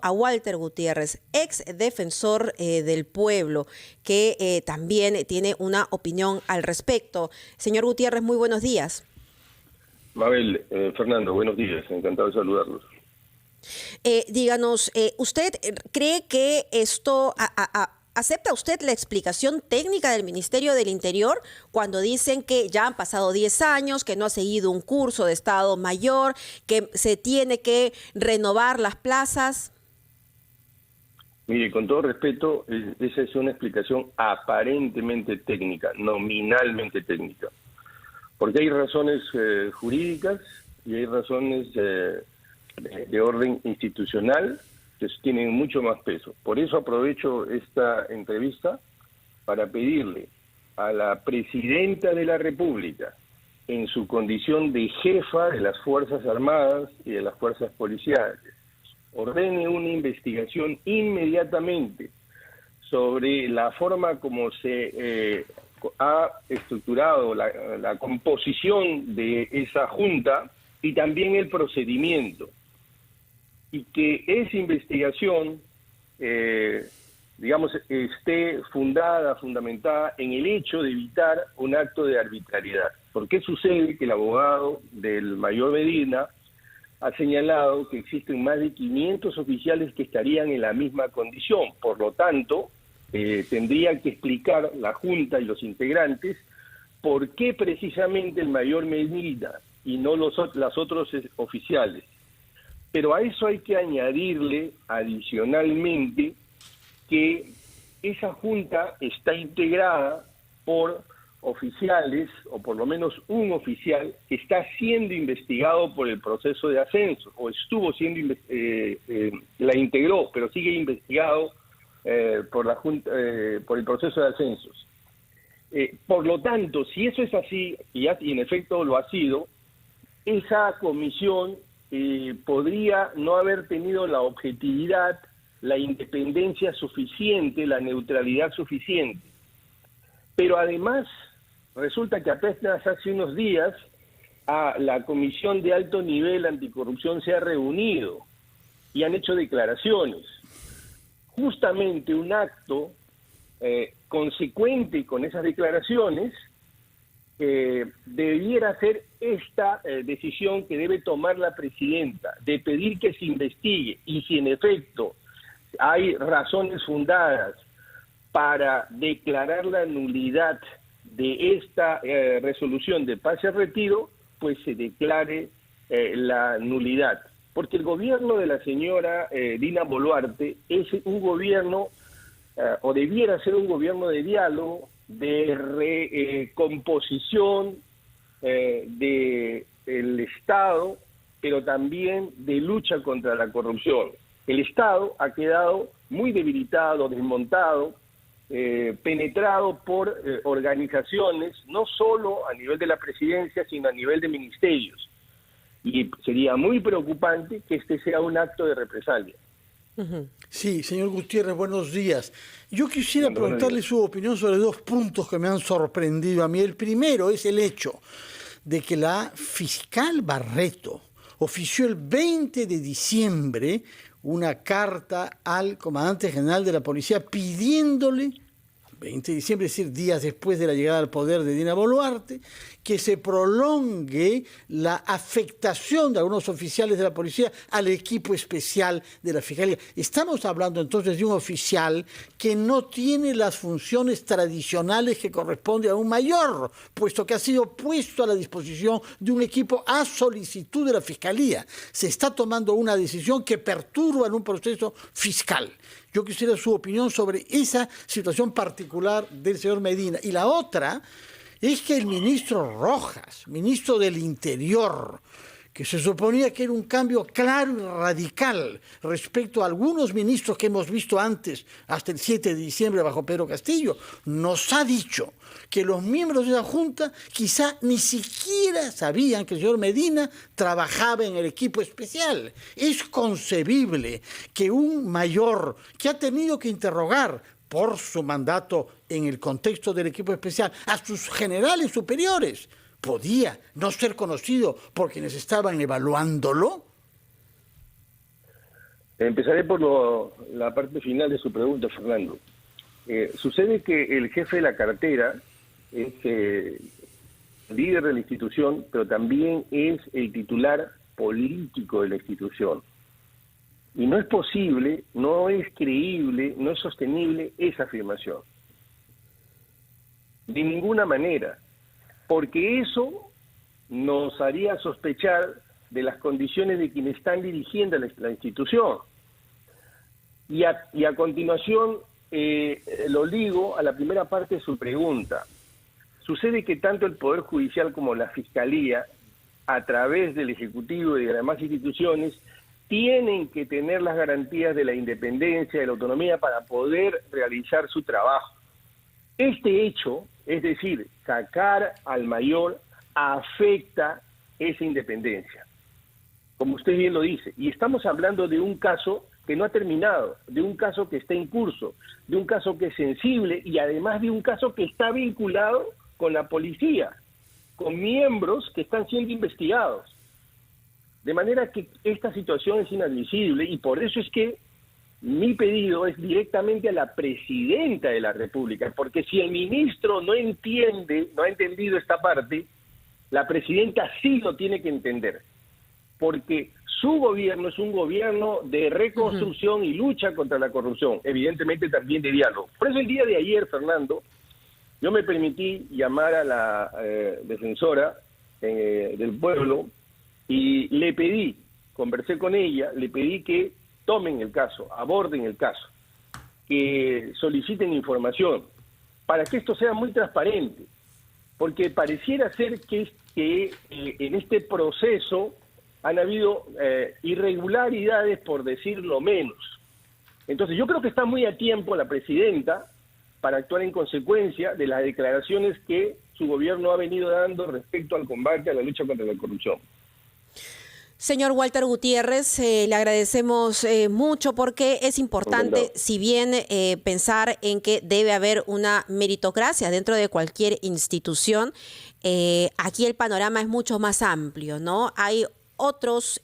a Walter Gutiérrez, ex defensor del pueblo, que también tiene una opinión al respecto. Señor Gutiérrez, muy buenos días. Mabel, Fernando, buenos días, encantado de saludarlos. Díganos, ¿usted cree que esto, acepta usted la explicación técnica del Ministerio del Interior cuando dicen que ya han pasado 10 años, que no ha seguido un curso de Estado Mayor, que se tiene que renovar las plazas? Mire, con todo respeto, esa es una explicación aparentemente técnica, nominalmente técnica, porque hay razones jurídicas y hay razones de orden institucional que tienen mucho más peso. Por eso aprovecho esta entrevista para pedirle a la Presidenta de la República, en su condición de jefa de las Fuerzas Armadas y de las Fuerzas Policiales, ordene una investigación inmediatamente sobre la forma como se ha estructurado la composición de esa junta y también el procedimiento. Y que esa investigación, digamos, esté fundamentada en el hecho de evitar un acto de arbitrariedad. ¿Por qué sucede que el abogado del mayor Medina ha señalado que existen más de 500 oficiales que estarían en la misma condición? Por lo tanto, tendría que explicar la Junta y los integrantes por qué precisamente el mayor Medina y no los otros oficiales. Pero a eso hay que añadirle adicionalmente que esa junta está integrada por oficiales, o por lo menos un oficial, que está siendo investigado por el proceso de ascenso, o estuvo siendo, la integró, pero sigue investigado por la junta, por el proceso de ascensos. Por lo tanto, si eso es así, y en efecto lo ha sido, esa comisión podría no haber tenido la objetividad, la independencia suficiente, la neutralidad suficiente. Pero además, resulta que apenas hace unos días la Comisión de Alto Nivel Anticorrupción se ha reunido y han hecho declaraciones. Justamente un acto consecuente con esas declaraciones debiera ser esta decisión que debe tomar la presidenta, de pedir que se investigue, y si en efecto hay razones fundadas para declarar la nulidad de esta resolución de pase al retiro, pues se declare la nulidad. Porque el gobierno de la señora Dina Boluarte es un gobierno, o debiera ser un gobierno de diálogo, de recomposición del Estado, pero también de lucha contra la corrupción. El Estado ha quedado muy debilitado, desmontado, penetrado por organizaciones, no solo a nivel de la presidencia, sino a nivel de ministerios. Y sería muy preocupante que este sea un acto de represalia. Sí, señor Gutiérrez, buenos días. Yo quisiera preguntarle su opinión sobre dos puntos que me han sorprendido a mí. El primero es el hecho de que la fiscal Barreto ofició el 20 de diciembre una carta al comandante general de la policía pidiéndole, 20 de diciembre, es decir, días después de la llegada al poder de Dina Boluarte, que se prolongue la afectación de algunos oficiales de la policía al equipo especial de la Fiscalía. Estamos hablando entonces de un oficial que no tiene las funciones tradicionales que corresponde a un mayor, puesto que ha sido puesto a la disposición de un equipo a solicitud de la Fiscalía. Se está tomando una decisión que perturba en un proceso fiscal. Yo quisiera su opinión sobre esa situación particular del señor Medina. Y la otra es que el ministro Rojas, ministro del Interior, que se suponía que era un cambio claro y radical respecto a algunos ministros que hemos visto antes, hasta el 7 de diciembre bajo Pedro Castillo, nos ha dicho que los miembros de la Junta quizá ni siquiera sabían que el señor Medina trabajaba en el equipo especial. Es concebible que un mayor que ha tenido que interrogar por su mandato en el contexto del equipo especial a sus generales superiores podía no ser conocido por quienes estaban evaluándolo. Empezaré por la parte final de su pregunta, Fernando. Sucede que el jefe de la cartera es líder de la institución, pero también es el titular político de la institución. Y no es posible, no es creíble, no es sostenible esa afirmación. De ninguna manera. Porque eso nos haría sospechar de las condiciones de quienes están dirigiendo la institución. Y a continuación lo ligo a la primera parte de su pregunta. Sucede que tanto el Poder Judicial como la Fiscalía, a través del Ejecutivo y de las demás instituciones, tienen que tener las garantías de la independencia, de la autonomía para poder realizar su trabajo. Este hecho, es decir, sacar al mayor, afecta esa independencia, como usted bien lo dice. Y estamos hablando de un caso que no ha terminado, de un caso que está en curso, de un caso que es sensible y además de un caso que está vinculado con la policía, con miembros que están siendo investigados. De manera que esta situación es inadmisible y por eso es que mi pedido es directamente a la presidenta de la República, porque si el ministro no entiende, no ha entendido esta parte, la presidenta sí lo tiene que entender, porque su gobierno es un gobierno de reconstrucción y lucha contra la corrupción, evidentemente también de diálogo. Por eso el día de ayer, Fernando, yo me permití llamar a la defensora del pueblo y le pedí, conversé con ella, le pedí que tomen el caso, aborden el caso, que soliciten información, para que esto sea muy transparente, porque pareciera ser que en este proceso han habido irregularidades, por decirlo menos. Entonces yo creo que está muy a tiempo la presidenta para actuar en consecuencia de las declaraciones que su gobierno ha venido dando respecto al combate a la lucha contra la corrupción. Señor Walter Gutiérrez, le agradecemos mucho porque es importante, si bien pensar en que debe haber una meritocracia dentro de cualquier institución, aquí el panorama es mucho más amplio, ¿no? Hay otros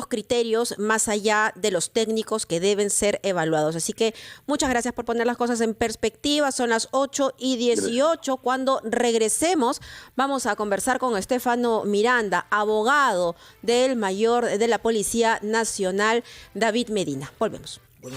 criterios más allá de los técnicos que deben ser evaluados. Así que muchas gracias por poner las cosas en perspectiva. Son las 8:18. Cuando regresemos vamos a conversar con Estefano Miranda, abogado del mayor de la Policía Nacional, David Medina. Volvemos.